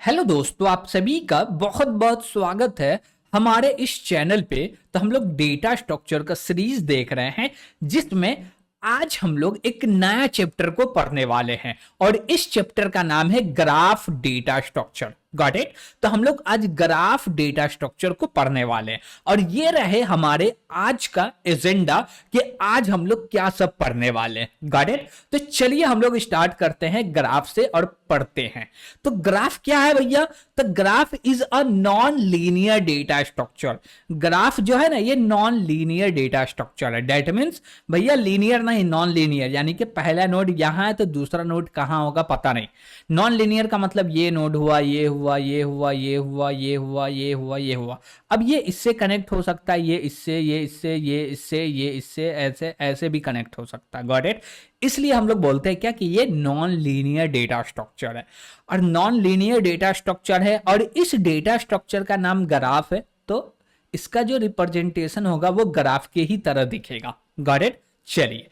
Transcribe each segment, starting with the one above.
Hello दोस्तों, आप सभी का बहुत बहुत स्वागत है हमारे इस चैनल पे। तो हम लोग डेटा स्ट्रक्चर का सीरीज देख रहे हैं जिसमें आज हम लोग एक नया चैप्टर को पढ़ने वाले हैं और इस चैप्टर का नाम है graph data structure. Got it. तो हम लोग आज ग्राफ डेटा स्ट्रक्चर को पढ़ने वाले हैं और ये रहे हमारे आज का एजेंडा कि आज हम लोग क्या सब पढ़ने वाले हैं। Got it. तो चलिए हम लोग स्टार्ट करते हैं ग्राफ से और पढ़ते हैं। तो ग्राफ क्या है भैया? तो graph is a non linear data structure. Graph जो है ना, ये नॉन लीनियर डेटा स्ट्रक्चर है। डेट मीन्स भैया लीनियर नहीं, नॉन लीनियर, यानी कि पहला नोड यहां है तो दूसरा नोड कहां होगा पता नहीं। नॉन लीनियर का मतलब ये नोड हुआ, ये हुआ, ये हुआ, ये हुआ, ये हुआ, ये हुआ, ये हुआ। अब ये इससे कनेक्ट हो सकता है, ये इससे, ये इससे, ये इससे, ये इससे, ऐसे ऐसे भी कनेक्ट हो सकता है। Got it. इसलिए हम लोग बोलते हैं क्या कि ये नॉन लीनियर डेटा स्ट्रक्चर है और नॉन लीनियर डेटा स्ट्रक्चर है और इस डेटा स्ट्रक्चर का नाम ग्राफ है। तो इसका जो रिप्रेजेंटेशन होगा वो ग्राफ के ही तरह दिखेगा। Got it. चलिए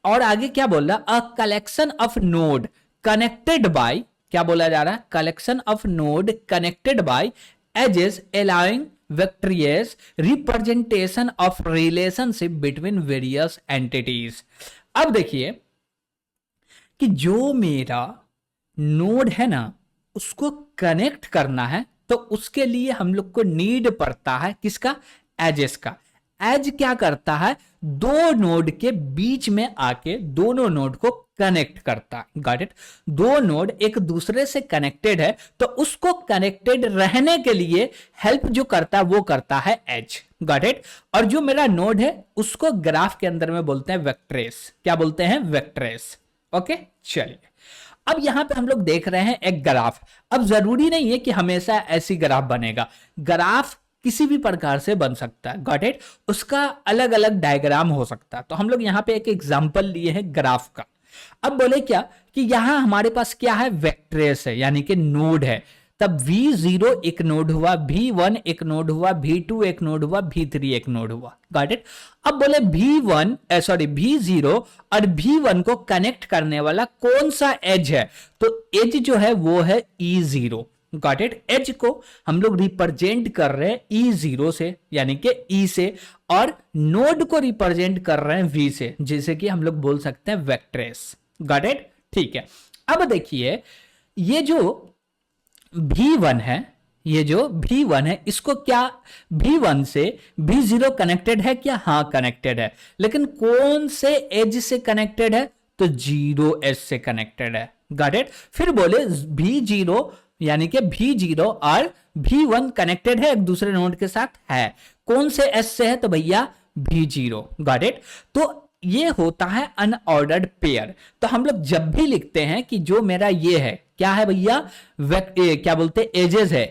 और आगे क्या बोल रहा? A collection of node connected by, क्या बोला जा रहा है? Collection of node connected by edges allowing vicarious representation of relationship between various entities. अब देखिए कि जो मेरा नोड है ना, उसको कनेक्ट करना है तो उसके लिए हम लोग को नीड पड़ता है किसका? एजेस का। एज क्या करता है? दो नोड के बीच में आके दोनों नोड को कनेक्ट करता है। Got it. दो नोड एक दूसरे से कनेक्टेड है तो उसको कनेक्टेड रहने के लिए हेल्प जो करता है वो करता है एज। Got it. और जो मेरा नोड है उसको ग्राफ के अंदर में बोलते हैं वेक्ट्रेस। क्या बोलते हैं? वेक्ट्रेस। ओके। चलिए अब यहां पे हम लोग देख रहे हैं एक ग्राफ। अब जरूरी नहीं है कि हमेशा ऐसी ग्राफ बनेगा। ग्राफ किसी भी प्रकार से बन सकता है। Got it. उसका अलग अलग डायग्राम हो सकता है। तो हम लोग यहां पे एक एग्जांपल लिए हैं ग्राफ का। अब बोले क्या कि यहां हमारे पास क्या है? वेक्ट्रेस है, यानी कि नोड है। तब V0 एक नोड हुआ, V1 एक नोड हुआ, V2 एक नोड हुआ, V3 एक नोड हुआ। Got it. अब बोले V0 और V1 को कनेक्ट करने वाला कौन सा एज है? तो एज जो है वो है E0। Got it. एज को हम लोग रिप्रेजेंट कर रहे हैं E0 से, यानी कि E से, और नोड को रिप्रेजेंट कर रहे हैं V से, जैसे कि हम लोग बोल सकते हैं वेक्ट्रेस। Got it. ठीक है। अब देखिए ये जो V1 है, ये जो V1 है इसको क्या V1 से V0 कनेक्टेड है क्या? हाँ कनेक्टेड है। लेकिन कौन से एज से कनेक्टेड है? तो 0 एज से कनेक्टेड है। Got it. फिर बोले V0 यानी कि V0 और V1 कनेक्टेड है एक दूसरे नोड के साथ, है कौन से एस से है? तो भैया V0। Got it. तो ये होता है अनऑर्डर्ड पेयर। तो हम लोग जब भी लिखते हैं कि जो मेरा ये है क्या है भैया? क्या बोलते हैं? एजेस है।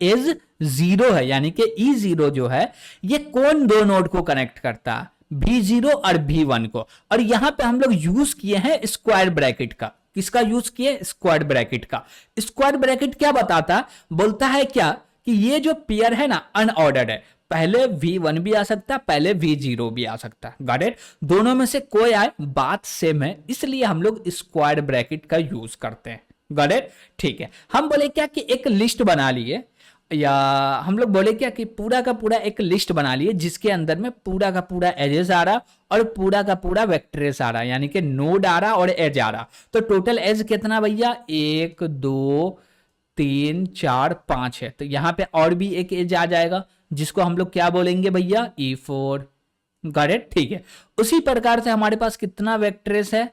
एज 0 है, यानी कि E0 जो है ये कौन दो नोड को कनेक्ट करता है? V0 और V1 को। और यहां पे हम लोग यूज किए हैं स्क्वायर ब्रैकेट का। किसका यूज किए? स्क्वायर ब्रैकेट का। स्क्वायर ब्रैकेट क्या बताता? बोलता है क्या कि ये जो पेयर है ना अनऑर्डर्ड है। पहले V1 भी आ सकता है, पहले V0 भी आ सकता है। Got it. दोनों में से कोई आए बात सेम है, इसलिए हम लोग स्क्वायर ब्रैकेट का यूज करते हैं। Got it. ठीक है। हम बोले क्या कि एक लिस्ट बना लिए, या हम लोग बोले क्या कि पूरा का पूरा एक लिस्ट बना लिए जिसके अंदर में पूरा का पूरा एजेस आ रहा और पूरा का पूरा वेक्टर्स आ रहा, यानी कि नोड आ रहा और एज आ रहा। तो टोटल एज कितना भैया? 1 2 3 4 5 है। तो यहां पे और भी एक एज आ जाएगा जिसको हम लोग क्या बोलेंगे भैया? E4। Got it. ठीक है। उसी प्रकार से हमारे पास कितना वेक्टर्स है?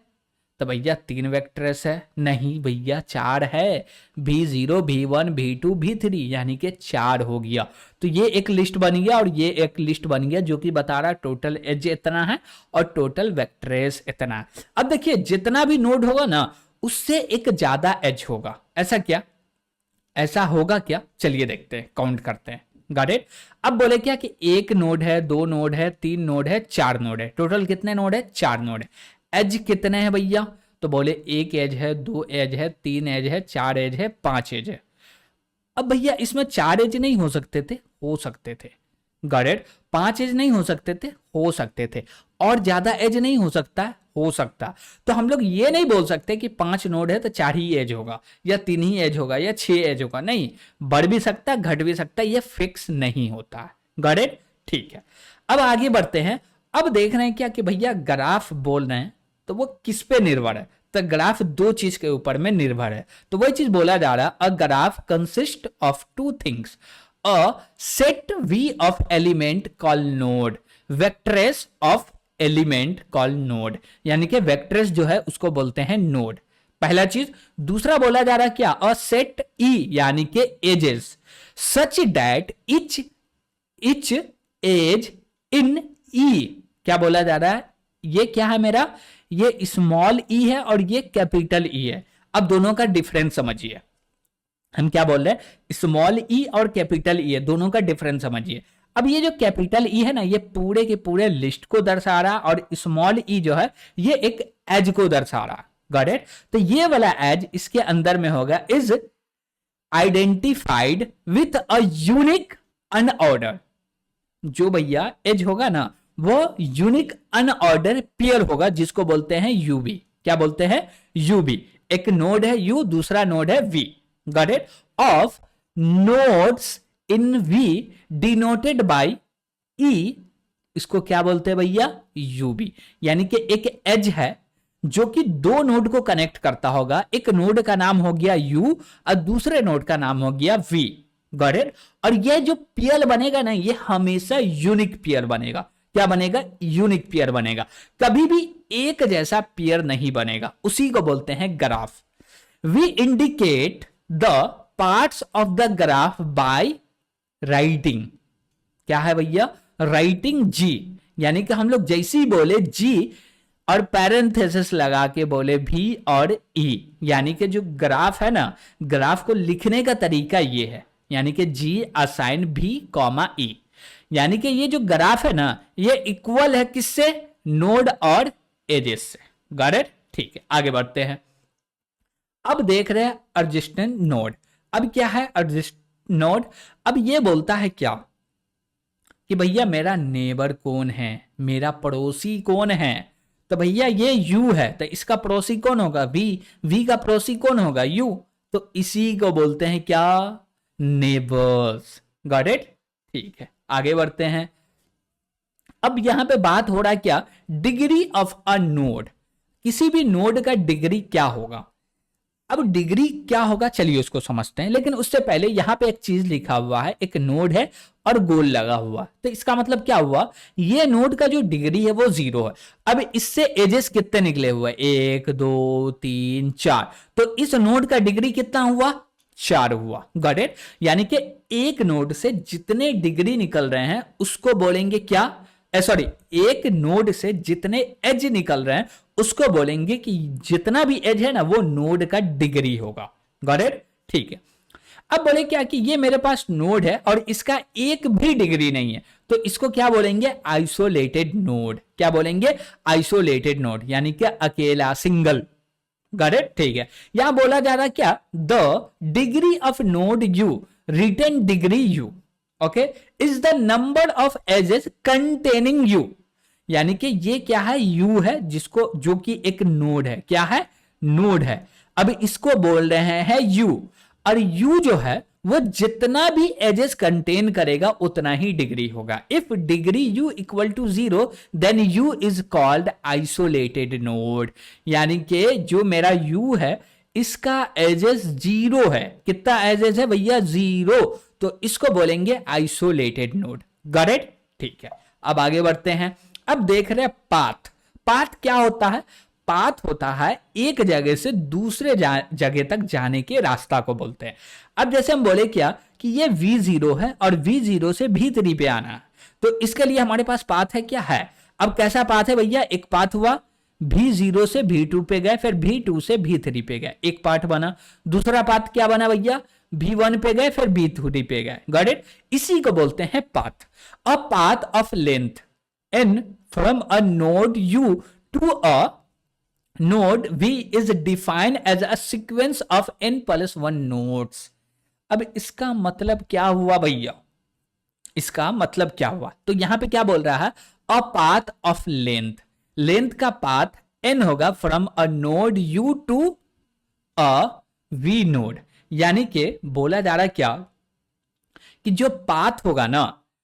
तो भैया 3 वेक्टर्स है। नहीं भैया 4 है। V0 V1 V2 V3, यानी कि 4 हो गया। तो ये एक लिस्ट बन गया और ये एक लिस्ट बन गया जो कि बता रहा है टोटल एज इतना है और टोटल वेक्टर्स इतना है। अब देखिए जितना भी नोड होगा ना उससे एक ज्यादा एज होगा। ऐसा क्या? ऐसा होगा क्या? चलिए देखते हैं, काउंट करते हैं। Got it. अब बोले क्या कि एक नोड है, 2 नोड है, 3 नोड है, 4 नोड है। टोटल कितने नोड है? 4 नोड है। एज कितने हैं भैया? तो बोले 1 एज है, 2 एज है, 3 एज है, 4 एज है, 5 एज है। अब भैया इसमें 4 एज नहीं हो सकते थे? हो सकते थे। Got it. 5 एज नहीं हो सकते थे? हो सकते थे। और ज्यादा एज नहीं हो सकता? हो सकता। तो हम लोग ये नहीं बोल सकते कि 5 नोड है तो 4 ही एज होगा या 3 ही एज होगा या 6 एज होगा, नहीं, बढ़ भी सकता है, घट भी सकता है, ये फिक्स नहीं होता है। Got it? ठीक है, अब आगे बढ़ते हैं। अब देख रहे हैं क्या कि भैया ग्राफ बोल रहे हैं तो वो किस पे निर्भर है? तो ग्राफ दो चीज के ऊपर में निर्भर है, तो वही चीज बोला जा रहा है, a graph consist of two things, a set V of element call node, vectors of element call node, यानी कि वेक्टर्स जो है उसको बोलते हैं नोड, पहला चीज। दूसरा बोला जा रहा है क्या? अ सेट ई यानी कि edges such that each edge in E, क्या बोला जा रहा है? ये क्या है मेरा? ये स्मॉल ई है और ये कैपिटल ई है। अब दोनों का डिफरेंस समझिए, हम क्या बोल रहे हैं, स्मॉल ई और कैपिटल ई है, दोनों का डिफरेंस समझिए। अब ये जो कैपिटल ई है ना, ये पूरे के पूरे लिस्ट को दर्शा रहा, और स्मॉल ई जो है ये एक एज को दर्शा रहा। Got it? तो ये वाला एज इसके अंदर में होगा is identified with a unique unordered, जो भैया एज होगा ना वो यूनिक अनऑर्डर पेयर होगा, जिसको बोलते हैं यूबी। क्या बोलते हैं? यूबी। एक नोड है यू, दूसरा नोड है V. Got it? Of nodes in V denoted by E, इसको क्या बोलते हैं भैया? यूबी। यानी कि एक एज है जो कि दो नोड को कनेक्ट करता होगा, एक नोड का नाम हो गया यू और दूसरे नोड का नाम हो गया वी। Got it? और ये जो पेयर बनेगा ना, ये हमेशा यूनिक पेयर बनेगा। क्या बनेगा? यूनिक पेयर बनेगा, कभी भी एक जैसा पेयर नहीं बनेगा, उसी को बोलते हैं graph. We indicate the parts of the graph by writing, क्या है भैया? राइटिंग जी, यानी कि हम लोग जैसे ही बोले जी और पैरेंथेसिस लगा के बोले भी और ई, यानी कि जो ग्राफ है ना, ग्राफ को लिखने का तरीका ये है, यानी कि जी असाइन भी कॉमा ई, यानी कि ये जो ग्राफ है ना ये इक्वल है किससे? नोड और एजेस से। Got it? ठीक है, आगे बढ़ते हैं। अब देख रहे हैं एडजेसेंट नोड। अब क्या है एडजेसेंट नोड? अब ये बोलता है क्या कि भैया मेरा नेबर कौन है, मेरा पड़ोसी कौन है? तो भैया ये यू है, तो इसका पड़ोसी कौन होगा? वी। वी का पड़ोसी कौन होगा? यू। तो इसी को बोलते हैं क्या? नेबर्स। Got it? ठीक है, आगे बढ़ते हैं। अब यहां पे बात हो रहा है क्या? डिग्री ऑफ अ नोड, किसी भी नोड का डिग्री क्या होगा? अब डिग्री क्या होगा चलिए उसको समझते हैं, लेकिन उससे पहले यहां पे एक चीज लिखा हुआ है, एक नोड है और गोल लगा हुआ, तो इसका मतलब क्या हुआ? ये नोड का जो डिग्री है वो 0 है। अब इससे एजेस कितने निकले हुए? 1 2 3 4, तो इस नोड का डिग्री कितना हुआ? 4 हुआ। Got it? यानी कि एक नोड से जितने डिग्री निकल रहे हैं उसको बोलेंगे क्या? सॉरी, एक नोड से जितने एज निकल रहे हैं उसको बोलेंगे कि जितना भी एज है ना वो नोड का डिग्री होगा। Got it? ठीक है। अब बोले क्या कि ये मेरे पास नोड है और इसका एक भी डिग्री नहीं है, तो इसको क्या बोलेंगे? Isolated node. क्या बोलेंगे? आइसोलेटेड नोड, यानी कि अकेला, सिंगल। Got it? ठीक है। यहां बोला जा रहा है क्या? The degree of node u, written degree u, okay, is the number of edges containing u, यानी कि ये क्या है? यू है, जिसको, जो कि एक नोड है। क्या है? नोड है। अब इसको बोल रहे हैं यू, और यू जो है वो जितना भी एजेस कंटेन करेगा उतना ही डिग्री होगा। If degree u equal to 0 then u is called isolated node, यानी कि जो मेरा यू है इसका एजेस 0 है। कितना एजेस है भैया? 0, तो इसको बोलेंगे आइसोलेटेड नोड। Got it? ठीक है, अब आगे बढ़ते हैं। अब देख रहे हैं पाथ। पाथ क्या होता है? पाथ होता है एक जगह से दूसरे जगह तक जाने के रास्ता को बोलते हैं। अब जैसे हम बोले क्या कि ये V0 है और V0 से V3 पे आना है, तो इसके लिए हमारे पास पाथ है। क्या है? अब कैसा पाथ है भैया? एक पाथ हुआ V0 से V2 पे गए, फिर V2 से V3 पे गए, एक पाथ बना। दूसरा पाथ क्या बना भैया? V1 पे गए, फिर V3 पे गए। Got it? इसी को बोलते हैं path. A path of length n from a node u to a node v is defined as a sequence of n plus 1 nodes। अब इसका मतलब क्या हुआ भैया? इसका मतलब क्या हुआ? तो यहां पे क्या बोल रहा है, a path of length, length का पाथ n होगा from a node u to a v node. यानी कि बोला जा रहा है क्या कि जो पाथ होगा ना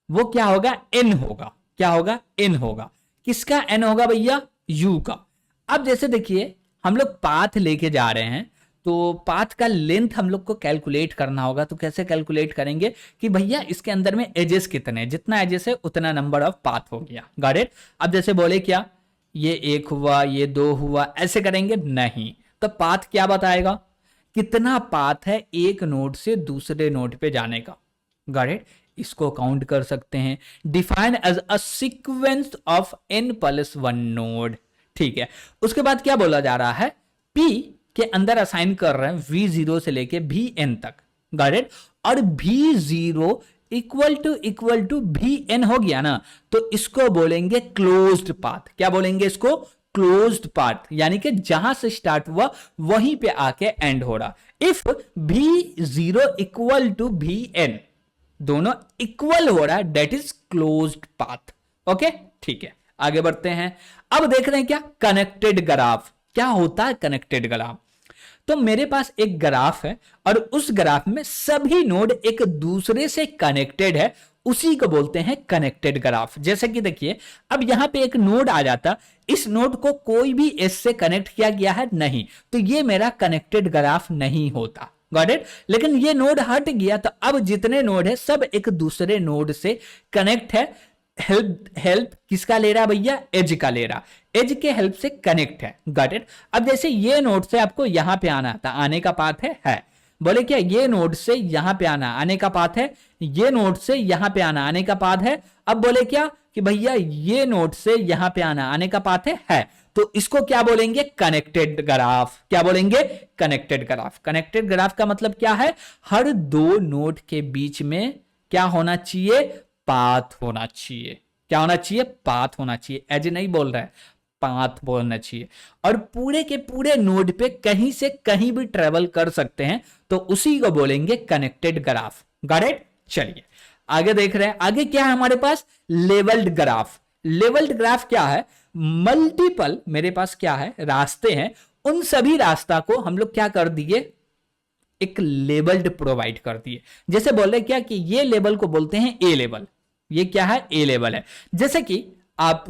वो क्या होगा, n होगा। क्या होगा? n होगा। किसका n होगा भैया? u का। अब जैसे देखिए हम लोग पाथ लेके जा रहे हैं तो पाथ का लेंथ हम लोग को कैलकुलेट करना होगा। तो कैसे कैलकुलेट करेंगे कि भैया इसके अंदर में एजेस कितने, जितना एजेस है उतना नंबर ऑफ पाथ हो गया। Got it? अब जैसे बोले क्या, ये एक हुआ, ये दो हुआ, ऐसे करेंगे नहीं। तो पाथ क्या बताएगा, कितना पाथ है एक नोड से दूसरे नोड पे जाने का। Got it? इसको काउंट कर सकते हैं, define as a sequence of n plus one node. ठीक है, उसके बाद क्या बोला जा रहा है, p के अंदर असाइन कर रहे हैं v0 से लेके vn तक। Got it? और v0 इक्वल टू vn हो गया ना, तो इसको बोलेंगे क्लोज्ड पाथ। क्या बोलेंगे इसको? क्लोज्ड पाथ, यानी कि जहां से स्टार्ट हुआ वहीं पे आके एंड हो रहा। If v0 equal to vn, दोनों इक्वल हो रहा है, that is closed path. Okay, ठीक है, आगे बढ़ते हैं। अब देख रहे हैं क्या, कनेक्टेड ग्राफ। क्या होता है कनेक्टेड ग्राफ? तो मेरे पास एक ग्राफ है और उस ग्राफ में सभी नोड एक दूसरे से कनेक्टेड है, उसी को बोलते हैं कनेक्टेड ग्राफ। जैसे कि देखिए अब यहां पे एक नोड आ जाता, इस नोड को कोई भी एस से कनेक्ट किया गया है नहीं, तो ये मेरा कनेक्टेड ग्राफ नहीं होता। Got it? लेकिन ये नोड हट गया तो अब जितने नोड है सब एक दूसरे नोड से कनेक्ट है। हेल्प किसका ले रहा भैया? एज का ले रहा, एज के हेल्प से कनेक्ट है। Got it? अब जैसे ये नोड से आपको यहां पे आना था, आने का पाथ है। बोले क्या, ये नोड से यहां पे आना आने का पाथ है, ये नोड से यहां पे आना आने का पाथ है। अब बोले क्या कि भैया ये नोड से यहां पे आना आने का पाथ है। तो इसको क्या बोलेंगे? Connected graph. क्या बोलेंगे? Connected graph. कनेक्टेड ग्राफ का मतलब क्या है, हर दो नोड के बीच में क्या होना चाहिए? पाथ होना चाहिए। क्या होना चाहिए? पाथ होना चाहिए। एज नहीं बोल रहा है, पाथ बोलना चाहिए। और पूरे के पूरे नोड पे कहीं से कहीं भी ट्रेवल कर सकते हैं, तो उसी को बोलेंगे कनेक्टेड ग्राफ। Got it? चलिए आगे देख रहे हैं। आगे क्या है हमारे पास? Labelled graph. लेवल्ड ग्राफ क्या है? मल्टीपल मेरे पास क्या है, रास्ते हैं, उन सभी रास्ता को हम लोग क्या कर दिए, एक लेबल्ड प्रोवाइड कर दिए। जैसे बोल रहे क्या कि ये लेवल को बोलते हैं ए लेवल। ये क्या है? ए लेवल है। जैसे कि आप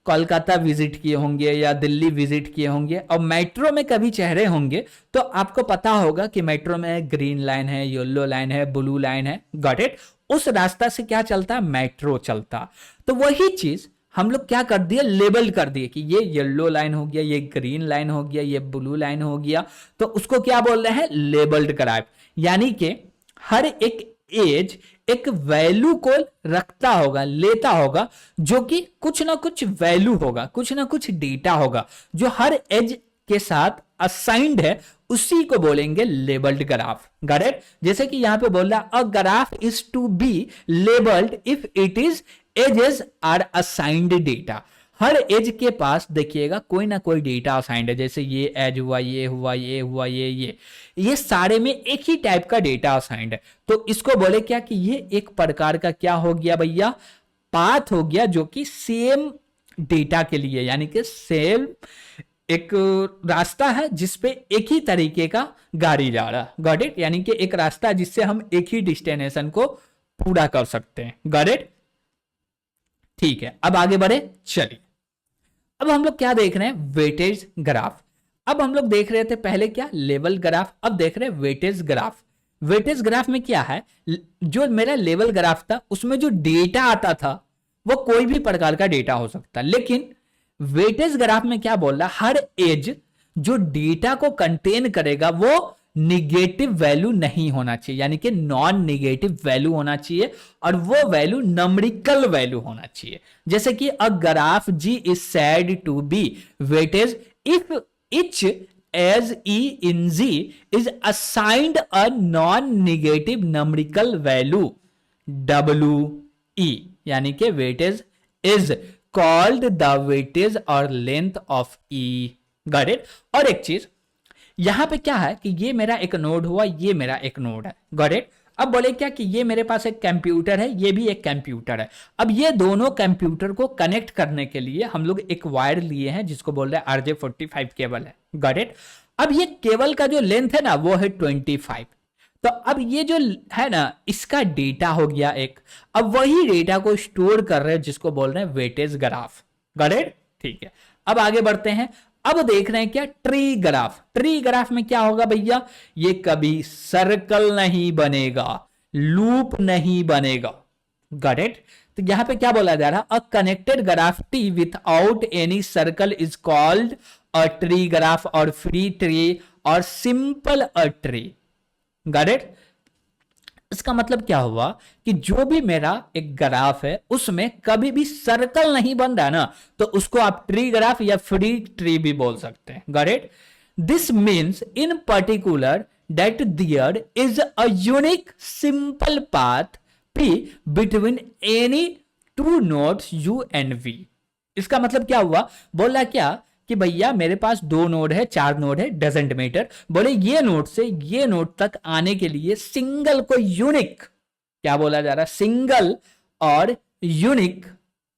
कोलकाता विजिट किए होंगे या दिल्ली विजिट किए होंगे और मेट्रो में कभी चढ़े होंगे, तो आपको पता होगा कि मेट्रो में ग्रीन लाइन है, येलो लाइन है, ब्लू लाइन है। Got it? उस रास्ता से क्या चलता है? मेट्रो चलता। तो वही चीज हम लोग क्या कर दिए, लेबल कर दिए कि ये येलो लाइन हो गया, ये ग्रीन लाइन हो गया, ये ब्लू लाइन हो गया। तो उसको क्या बोल रहे हैं? Labelled graph. यानी कि हर एक एज एक वैल्यू को रखता होगा, लेता होगा, जो कि कुछ ना कुछ वैल्यू होगा, कुछ ना कुछ डेटा होगा जो हर एज के साथ असाइंड है, उसी को बोलेंगे लेबल्ड ग्राफ। Got it? जैसे कि यहां पे बोल रहा, a graph is to be labelled if it is edges are assigned data. हर एज के पास देखिएगा कोई ना कोई डेटा असाइंड है। जैसे ये एज हुआ, ये हुआ, ये हुआ, ये सारे में एक ही टाइप का डेटा असाइंड है। तो इसको बोले क्या कि ये एक प्रकार का क्या हो गया भैया? पाथ हो गया, जो कि सेम डेटा के लिए, यानी कि सेम एक रास्ता है जिसपे एक ही तरीके का गाड़ी जा रहा है। Got it? यानी कि एक रास्ता जिससे हम एक ही डेस्टिनेशन को पूरा कर सकते हैं। Got it? ठीक है, अब आगे बढ़े। चलिए अब हम लोग क्या देख रहे हैं? Weightage graph. अब हम लोग देख रहे थे पहले क्या, लेवल ग्राफ, अब देख रहे हैं वेटेज ग्राफ। वेटेज ग्राफ में क्या है, जो मेरा लेवल ग्राफ था उसमें जो डेटा आता था वो कोई भी प्रकार का डेटा हो सकता, लेकिन वेटेज ग्राफ में क्या बोल रहा, हर एज जो डेटा को कंटेन करेगा वो निगेटिव वैल्यू नहीं होना चाहिए, यानी कि नॉन निगेटिव वैल्यू होना चाहिए, और वो वैल्यू नंबरिकल वैल्यू होना चाहिए। जैसे कि a graph G is said to be weightage if each edge E in G is assigned a non negative numerical value W E, यानी कि weightage is called the weightage और length of E. Got it? और एक चीज यहां पे क्या है कि ये मेरा एक नोड हुआ, ये मेरा एक नोड है। Got it? अब बोले क्या कि ये मेरे पास एक कंप्यूटर है, ये भी एक कंप्यूटर है। अब ये दोनों कंप्यूटर को कनेक्ट करने के लिए हम लोग एक वायर लिए हैं जिसको बोल रहे हैं RJ45 केबल है। Got it. अब ये केबल का जो लेंथ है ना वो है 25। तो अब ये जो है ना इसका डेटा हो गया एक। अब वही डेटा को स्टोर कर रहे हैं जिसको बोल रहे हैं वेटेज ग्राफ। Got it. ठीक है, अब आगे बढ़ते हैं। अब देख रहे हैं क्या, ट्री ग्राफ। ट्री ग्राफ में क्या होगा भैया, ये कभी सर्कल नहीं बनेगा, लूप नहीं बनेगा। Got it. तो यहां पे क्या बोला जा रहा है, a connected graph T without any circle is called a tree graph और फ्री ट्री और simple a tree. Got it. इसका मतलब क्या हुआ कि जो भी मेरा एक ग्राफ है उसमें कभी भी सर्कल नहीं बन रहा ना, तो उसको आप ट्री ग्राफ या फ्री ट्री भी बोल सकते हैं। Got it. This means in particular that there is a unique simple path P between any two nodes u and v. इसका मतलब क्या हुआ, बोला क्या कि भैया मेरे पास 2 नोड है, 4 नोड है, डजेंट मैटर। बोले ये नोड से ये नोड तक आने के लिए सिंगल को यूनिक, क्या बोला जा रहा है, सिंगल और यूनिक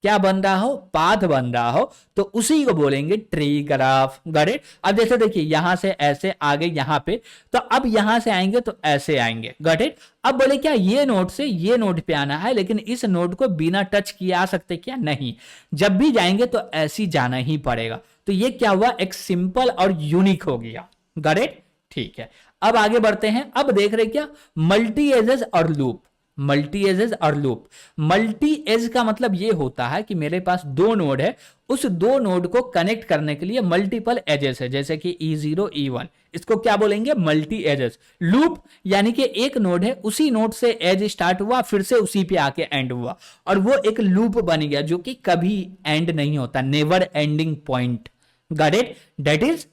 क्या बन रहा हो, पाथ बन रहा हो, तो उसी को बोलेंगे ट्री ग्राफ। गॉट। अब जैसे देखिए यहां से ऐसे आगे यहां पे, तो अब यहां से आएंगे तो ऐसे आएंगे। Got it. अब बोले क्या ये नोड से ये नोड पे आना है, लेकिन इस नोड को बिना टच किए आ सकते क्या, नहीं। जब भी जाएंगे तो ऐसी जाना ही पड़ेगा। तो ये क्या हुआ, एक सिंपल और यूनिक हो गया। Got it. ठीक है, अब आगे बढ़ते हैं। अब देख रहे क्या, मल्टी एजेस और लूप। मल्टी एजेस और लूप। मल्टी एज का मतलब ये होता है कि मेरे पास 2 नोड है, उस 2 नोड को कनेक्ट करने के लिए मल्टीपल एजेस है, जैसे कि E0 E1, इसको क्या बोलेंगे, मल्टी एजेस। लूप यानी कि एक नोड है, उसी नोड से एज स्टार्ट हुआ, फिर से उसी पे आके एंड हुआ, और वो एक लूप बन गया जो कि कभी एंड नहीं होता, never ending point. Got it. That is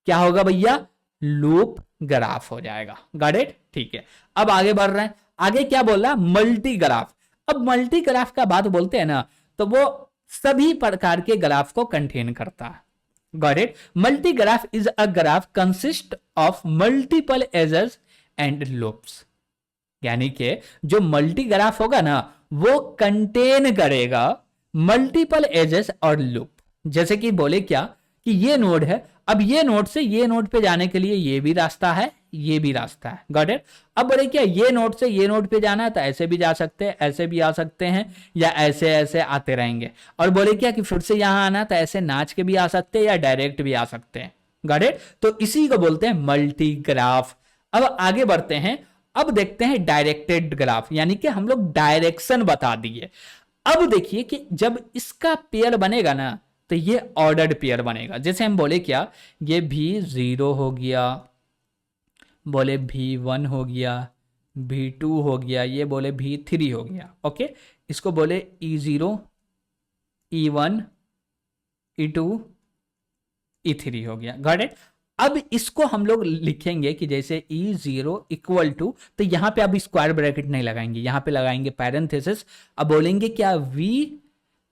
क्या होगा भैया, लूप ग्राफ हो जाएगा। Got it. ठीक है, अब आगे बढ़ रहे हैं। आगे क्या बोला, मल्टी ग्राफ। अब मल्टी ग्राफ का बात बोलते हैं ना, तो वो सभी प्रकार के ग्राफ को कंटेन करता है। Got it. Multi graph is a graph consist of multiple edges and loops. यानी कि जो मल्टी ग्राफ होगा ना वो कंटेन करेगा मल्टीपल एजेस और लूप। जैसे कि बोले क्या कि ये नोड है, अब ये नोड से ये नोड पे जाने के लिए ये भी रास्ता है, ये भी रास्ता है। Got it. अब बोले क्या ये नोड से ये नोड पे जाना है तो ऐसे भी जा सकते हैं, ऐसे भी आ सकते हैं, या ऐसे ऐसे आते रहेंगे। और बोले क्या कि फिर से यहां आना तो ऐसे नाच के भी आ सकते हैं या डायरेक्ट भी आ सकते हैं। Got it. तो इसी को बोलते हैं मल्टी ग्राफ। अब आगे बढ़ते हैं। अब देखते हैं डायरेक्टेड ग्राफ, यानी कि हम लोग डायरेक्शन बता दिए। अब देखिए कि जब इसका पेयर बनेगा ना तो ये ऑर्डर्ड पेयर बनेगा। जैसे हम बोले क्या, ये V0 हो गया, बोले V1 हो गया, V2 हो गया, ये बोले V3 हो गया। ओके, इसको बोले E0 E1 E2 E3 हो गया। Got it. अब इसको हम लोग लिखेंगे कि जैसे E0 इक्वल टू, तो यहां पे अब स्क्वायर ब्रैकेट नहीं लगाएंगे, यहां पे लगाएंगे पैरेंथेसिस। अब बोलेंगे क्या,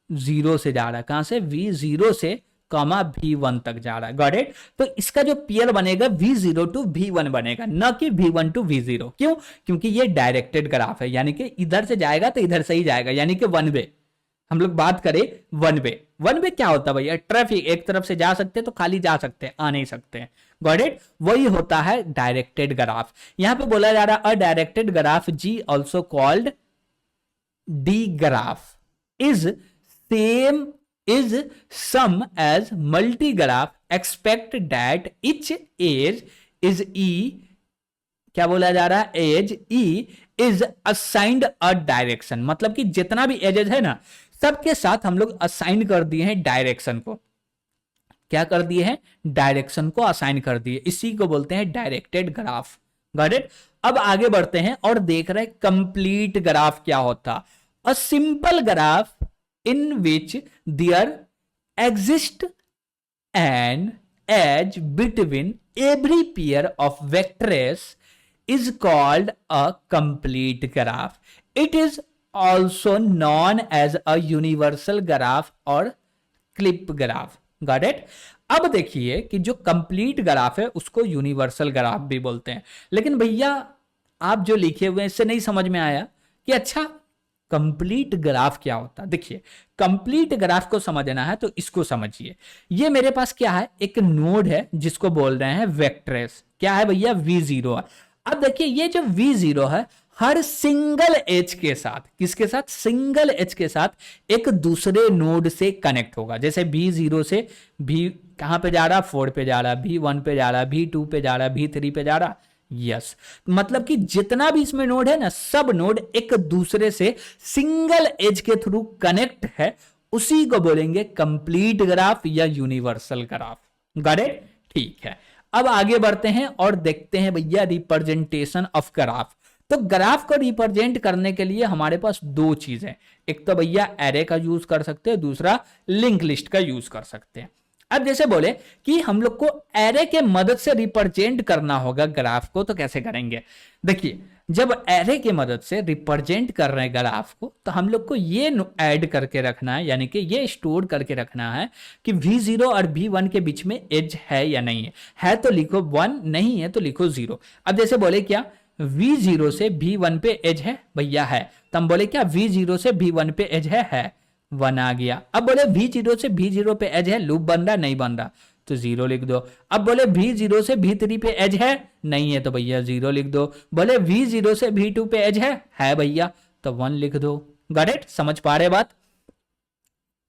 V0 से जा रहा है, कहां से, V0 से कॉमा V1 तक जा रहा है। Got it. तो इसका जो पेयर बनेगा V0 टू V1 बनेगा, न कि V1 टू V0। क्यों, क्योंकि ये डायरेक्टेड ग्राफ है, यानी कि इधर से जाएगा तो इधर से ही जाएगा, यानी कि वन वे। हम लोग बात करें वन वे। वन वे क्या होता है भैया, ट्रैफिक एक तरफ से जा सकते हैं तो खाली जा सकते हैं, आ नहीं सकते हैं। Got it. वही होता है डायरेक्टेड ग्राफ। यहां पे बोला जा रहा है a directed graph G also called D graph is same is sum as multigraph expect that each edge is E, क्या बोला जा रहा है, edge E is assigned a direction। मतलब कि जितना भी एजेस है ना सबके साथ हम लोग असाइन कर दिए हैं डायरेक्शन को। क्या कर दिए हैं, डायरेक्शन को असाइन कर दिए, इसी को बोलते हैं डायरेक्टेड ग्राफ। Got it. अब आगे बढ़ते हैं और देख रहे हैं कंप्लीट ग्राफ क्या होता। A simple graph in which there exists an edge between every pair of vectors is called a complete graph. It is also known as a universal graph or clip graph. Got it? अब देखिए कि जो complete graph है उसको universal graph भी बोलते हैं, लेकिन भैया आप जो लिखे हुए हैं इससे नहीं समझ में आया कि अच्छा कंप्लीट ग्राफ क्या होता है। देखिए कंप्लीट ग्राफ को समझना है तो इसको समझिए। ये मेरे पास क्या है, एक नोड है जिसको बोल रहे हैं वेक्टर्स। क्या है भैया, v0 है। अब देखिए ये जो v0 है हर सिंगल एज के साथ, किसके साथ, सिंगल एज के साथ एक दूसरे नोड से कनेक्ट होगा। जैसे v0 से v कहां पे जा रहा, 4 पे जा रहा, v1 पे जा रहा, v2 पे जा रहा, v3 पे जा रहा। यस मतलब कि जितना भी इसमें नोड है ना, सब नोड एक दूसरे से सिंगल एज के थ्रू कनेक्ट है, उसी को बोलेंगे कंप्लीट ग्राफ या यूनिवर्सल ग्राफ। Got it? ठीक है, अब आगे बढ़ते हैं और देखते हैं भैया रिप्रेजेंटेशन ऑफ ग्राफ। तो ग्राफ को रिप्रेजेंट करने के लिए हमारे पास दो चीजें, एक तो भैया एरे का यूज कर सकते हैं, दूसरा लिंक लिस्ट का यूज कर सकते हैं। अब जैसे बोले कि हम लोग को एरे के मदद से रिप्रेजेंट करना होगा ग्राफ को, तो कैसे करेंगे। देखिए जब एरे के मदद से रिप्रेजेंट कर रहे हैं ग्राफ को, तो हम लोग को ये ऐड करके रखना है, यानी कि ये स्टोर करके रखना है कि v0 और v1 के बीच में एज है या नहीं है तो लिखो 1, नहीं है तो लिखो 0। अब जैसे बोले क्या v0 से v1 पे एज है, भैया है, तो हम बोले क्या v0 से v1 पे एज है 1 आ गया। अब बोले v0 से v0 पे एज है, लूप बन रहा नहीं बन रहा, तो 0 लिख दो। अब बोले v0 से v3 पे एज है, नहीं है तो भैया 0 लिख दो। बोले v0 से v2 पे एज है भैया, तो 1 लिख दो। Got it? समझ पा रहे बात?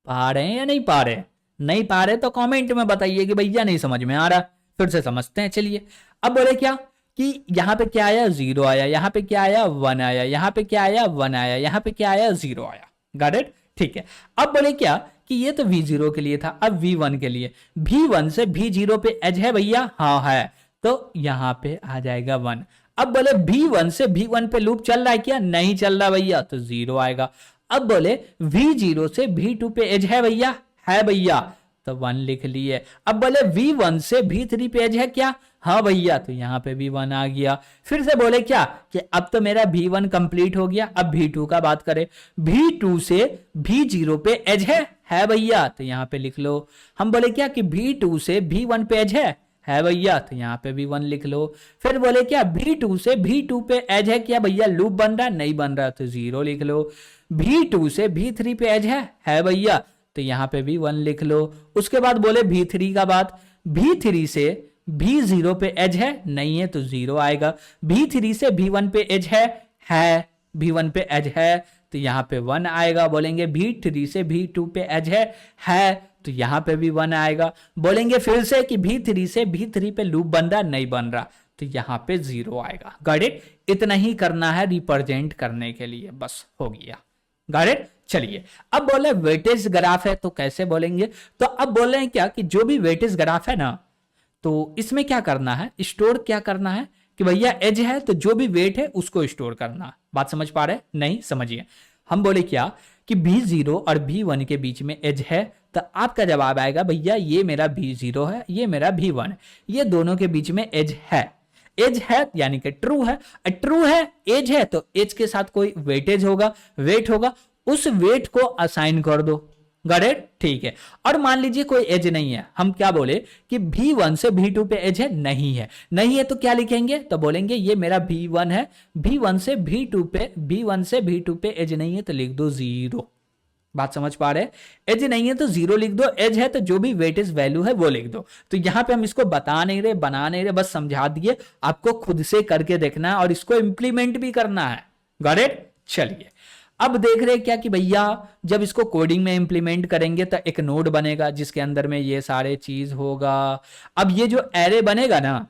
पा रहे हैं या नहीं पा रहे? नहीं पा रहे तो कमेंट में बताइए कि भैया नहीं समझ में आ रहा। फिर से समझते हैं, चलिए। अब बोले क्या कि यहां पे क्या आया, 0 आया, यहां पे क्या आया, 1 आया, यहां पे क्या आया, 1 आया, यहां पे क्या आया, 0 आया। Got it? ठीक है, अब बोले क्या कि ये तो v0 के लिए था, अब v1 के लिए, v1 से v0 पे एज है भैया, हाँ है, तो यहां पे आ जाएगा 1। अब बोले v1 से v1 पे लूप चल रहा है क्या, नहीं चल रहा भैया, तो 0 आएगा। अब बोले v0 से v2 पे एज है भैया, है भैया, तो 1 लिख लिए। अब बोले v1 से v3 पे एज है क्या, हाँ भैया, तो यहां पे भी 1 आ गया। फिर से बोले क्या कि अब तो मेरा v1 कंप्लीट हो गया, अब v2 का बात करें, v2 से v0 पे एज है भैया, तो यहां पे लिख लो। हम बोले क्या कि v2 से v1 पे एज है भैया, तो यहां पे भी 1 लिख लो। फिर बोले क्या v2 से v2 पे एज है क्या भैया, लूप बन रहा नहीं बन रहा, तो 0 लिख लो। v2 से v3 पे एज है भैया, तो यहां पे भी 1 लिख लो। उसके बाद बोले v3 का बात, v3 से v0 पे एज है, नहीं है तो 0 आएगा। v3 से v1 पे एज है, v1 पे एज है, तो यहां पे 1 आएगा। बोलेंगे v3 से v2 पे एज है, तो यहां पे भी 1 आएगा। बोलेंगे फिर से कि v3 से v3 पे लूप बन रहा नहीं बन रहा, तो यहां पे 0 आएगा। Got it? इतना ही करना है रिप्रेजेंट करने के लिए, बस हो गया। Got it? चलिए अब बोले वेटेज ग्राफ है तो कैसे बोलेंगे। तो अब बोल रहे हैं क्या कि जो भी वेटेज ग्राफ है ना, तो इसमें क्या करना है, स्टोर क्या करना है कि भैया एज है तो जो भी वेट है उसको स्टोर करना। बात समझ पा रहे? नहीं? समझिए। हम बोले क्या कि v0 और v1 के बीच में एज है, तो आपका जवाब आएगा भैया ये मेरा v0 है, ये मेरा v1 है, ये दोनों के बीच में एज है। एज है यानी कि ट्रू है, ट्रू है, एज है तो एज के साथ कोई वेटेज होगा, वेट होगा, उस वेट को असाइन कर दो। Got it? ठीक है। और मान लीजिए कोई एज नहीं है, हम क्या बोले कि v1 से v2 पे एज है, नहीं है, नहीं है तो क्या लिखेंगे, तो बोलेंगे ये मेरा v1 है, v1 से v2 पे एज नहीं है तो लिख दो 0। बात समझ पा रहे? एज नहीं है तो 0 लिख दो, एज है तो जो भी वेटेज वैल्यू है वो लिख दो। तो यहां पे हम इसको बता नहीं रहे, बना नहीं रहे, बस समझा दिए, आपको खुद से करके देखना है और इसको इंप्लीमेंट भी करना है। Got it? चलिए अब देख रहे क्या कि भैया जब इसको कोडिंग में इंप्लीमेंट करेंगे तो एक नोड बनेगा जिसके अंदर में ये सारे चीज होगा। अब ये जो एरे बनेगा ना,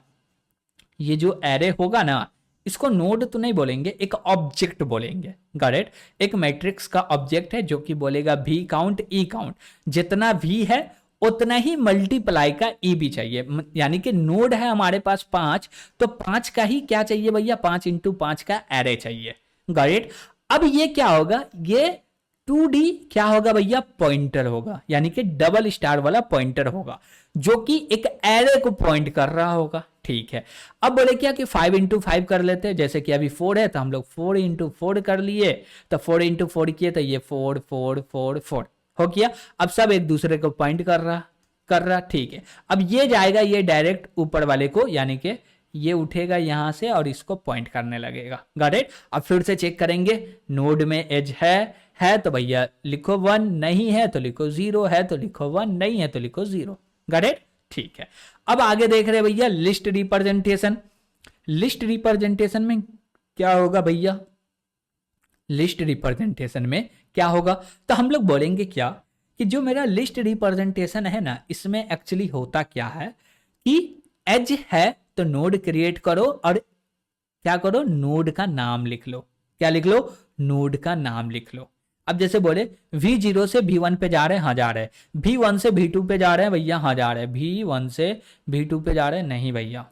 ये जो एरे होगा ना, इसको नोड तो नहीं बोलेंगे, एक ऑब्जेक्ट बोलेंगे। Got it? एक मैट्रिक्स का ऑब्जेक्ट है जो कि बोलेगा v काउंट e काउंट, जितना v है उतना ही मल्टीप्लाई का e भी चाहिए। यानी कि नोड है हमारे पास 5, तो 5 का ही क्या चाहिए भैया, 5 इंटू 5 का एरे चाहिए। Got it? अब ये क्या होगा, ये 2D क्या होगा भैया, पॉइंटर होगा, यानी कि डबल स्टार वाला पॉइंटर होगा जो कि एक एरे को पॉइंट कर रहा होगा। ठीक है, अब बोले क्या कि 5 इंटू 5 कर लेते हैं, जैसे कि अभी 4 है तो हम लोग 4 इंटू 4 कर लिए, तो 4 इंटू 4 किए तो ये 4 4 4 4 हो गया। अब सब एक दूसरे को पॉइंट कर रहा। ठीक है, अब ये जाएगा ये डायरेक्ट ऊपर वाले को, यानी कि ये उठेगा यहां से और इसको पॉइंट करने लगेगा। Got it. अब फिर से चेक करेंगे, नोड में एज है तो भैया लिखो 1, नहीं है तो लिखो 0, है तो लिखो 1, नहीं है तो लिखो 0। Got it. ठीक है, अब आगे देख रहे भैया लिस्ट रिप्रेजेंटेशन। लिस्ट रिप्रेजेंटेशन में क्या होगा भैया, लिस्ट रिप्रेजेंटेशन में क्या होगा, तो हम लोग बोलेंगे क्या कि जो मेरा लिस्ट रिप्रेजेंटेशन है ना, इसमें एक्चुअली होता क्या है कि एज है तो नोड क्रिएट करो और क्या करो, नोड का नाम लिख लो। क्या लिख लो, नोड का नाम लिख लो। अब जैसे बोले V0 से V1 पे जा रहे हैं, हाँ जा रहे हैं। V1 से V2 पे जा रहे हैं भैया, हाँ जा रहे हैं। V1 से V2 पे जा रहे हैं, नहीं भैया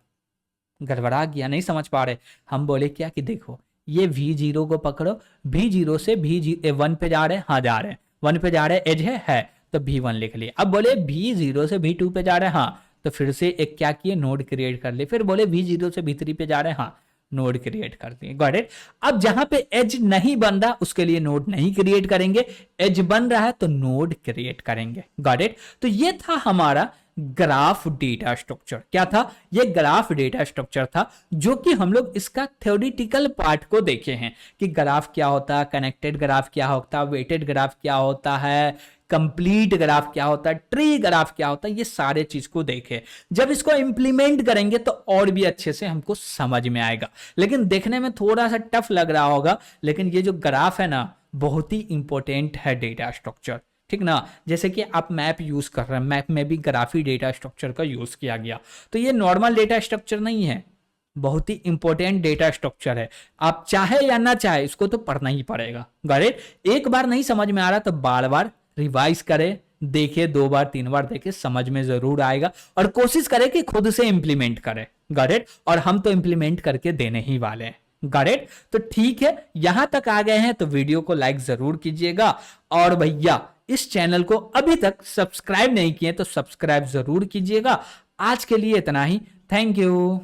गड़बड़ा गया, नहीं समझ पा रहे। हम बोले क्या कि देखो ये V0 को पकड़ो, V0 से V1 पे जा रहे हैं, हाँ जा रहे हैं। 1 पे जा रहे हैं, एज है तो V1 लिख लिए। अब बोले V0 से V2 पे जा रहे हैं, हाँ तो फिर से एक क्या किए, नोड क्रिएट कर लिए। फिर बोले V0 से V3 पे जा रहे हैं, हाँ नोड क्रिएट कर दिए। Got it. अब जहां पे एज नहीं बन रहा उसके लिए नोड नहीं क्रिएट करेंगे, एज बन रहा है तो नोड क्रिएट करेंगे। Got it. तो ये था हमारा ग्राफ डेटा स्ट्रक्चर। क्या था, ये ग्राफ डेटा स्ट्रक्चर था, जो कि हम लोग इसका थ्योरेटिकल पार्ट को देखे हैं कि ग्राफ क्या होता है, कनेक्टेड ग्राफ क्या होता है, वेटेड ग्राफ क्या होता है, कंप्लीट ग्राफ क्या होता है, ट्री ग्राफ क्या होता है, ये सारे चीज को देखे। जब इसको इंप्लीमेंट करेंगे तो और भी अच्छे से हमको समझ में आएगा। लेकिन देखने में थोड़ा सा टफ लग रहा होगा, लेकिन ये जो ग्राफ है ना बहुत ही इंपॉर्टेंट है डेटा स्ट्रक्चर, ठीक ना। जैसे कि आप मैप यूज कर रहे हैं, मैप में भी ग्राफी डेटा स्ट्रक्चर का यूज किया गया, तो ये नॉर्मल डेटा स्ट्रक्चर नहीं है, बहुत ही इंपॉर्टेंट डेटा स्ट्रक्चर है। आप चाहे या ना चाहे इसको तो पढ़ना ही पड़ेगा। गॉट, एक बार नहीं समझ में आ रहा तो बार बार रिवाइज करें, देखे 2 बार 3 बार देखे, समझ में जरूर आएगा और कोशिश करें कि खुद से इंप्लीमेंट करें। Got it. और हम तो इंप्लीमेंट करके देने ही वाले हैं। Got it. तो ठीक है, यहां तक आ गए हैं तो वीडियो को लाइक जरूर कीजिएगा और भैया इस चैनल को अभी तक सब्सक्राइब नहीं किए तो सब्सक्राइब जरूर कीजिएगा। आज के लिए इतना ही, थैंक यू।